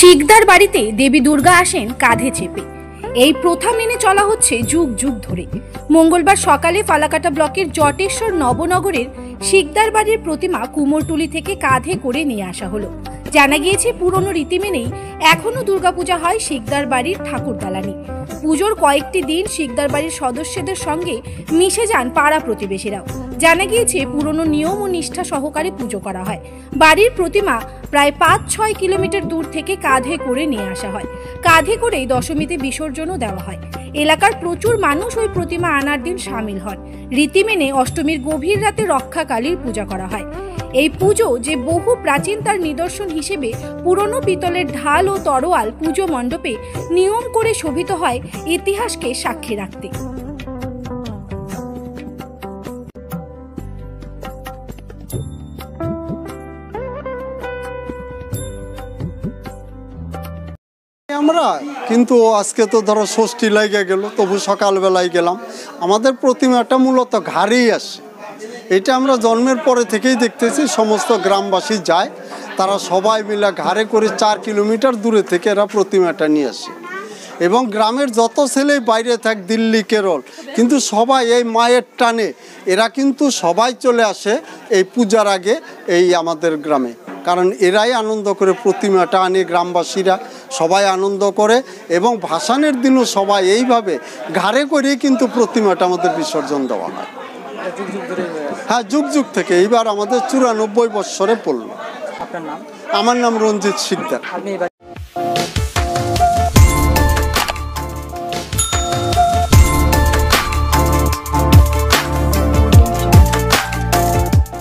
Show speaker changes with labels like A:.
A: শিকদার বাড়িতে দেবী দুর্গা আসেন কাঁধে চেপে। এই প্রথা মেনে চলা হচ্ছে যুগ যুগ ধরে। মঙ্গলবার সকালে ফালাকাটা ব্লকের জটেশ্বর নবনগরের শিকদার বাড়ির প্রতিমা কুমোরটুলি থেকে কাঁধে করে নিয়ে আসা হলো। জানা গিয়েছে পুরনো রীতি মেনেই এখনো দুর্গাপূজা হয় শিকদার বাড়ির ঠাকুর দালানে। পুজোর কয়েকটি দিন শিকদার বাড়ির সদস্যদের সঙ্গে মিশে যান পাড়া প্রতিবেশীরাও। জানা গিয়েছে পুরনো নিয়ম ও নিষ্ঠা সহকারে পুজো করা হয়। বাড়ির প্রতিমা প্রায় ৫-৬ কিলোমিটার দূর থেকে কাঁধে করে নিয়ে আসা হয়। কাঁধে করেই দশমীতে বিসর্জনও দেওয়া হয়। এলাকার প্রচুর মানুষ ওই প্রতিমা আনার দিন সামিল হন। রীতি মেনে অষ্টমীর গভীর রাতে রক্ষাকালীর পূজা করা হয়। এই পুজো যে বহু প্রাচীন তার নিদর্শন হিসেবে পুরনো পিতলের ঢাল ও তরোয়াল পুজো মণ্ডপে নিয়ম করে শোভিত হয় ইতিহাসকে সাক্ষী রাখতে।
B: আমরা কিন্তু আজকে তো ধরো ষষ্ঠী লাগে গেল, তবু সকালবেলায় গেলাম। আমাদের প্রতিমাটা মূলত ঘাড়েই আসে। এটা আমরা জন্মের পরে থেকেই দেখতেছি, সমস্ত গ্রামবাসী যায়, তারা সবাই মিলে ঘাড়ে করে 4 কিলোমিটার দূরে থেকে এরা প্রতিমাটা নিয়ে আসে। এবং গ্রামের যত ছেলে বাইরে থাক, দিল্লি, কেরল, কিন্তু সবাই এই মায়ের টানে এরা কিন্তু সবাই চলে আসে এই পূজার আগে এই আমাদের গ্রামে। কারণ এরাই আনন্দ করে প্রতিমাটা আনে, গ্রামবাসীরা সবাই আনন্দ করে। এবং ভাসানের দিনও সবাই এইভাবে ঘাড়ে করেই কিন্তু প্রতিমাটা আমাদের বিসর্জন দেওয়া হয়। হ্যাঁ, যুগ যুগ থেকে। এইবার আমাদের 94 বৎসরে পড়ল।
C: আপনার নাম?
B: আমার নাম রঞ্জিত শিকদার।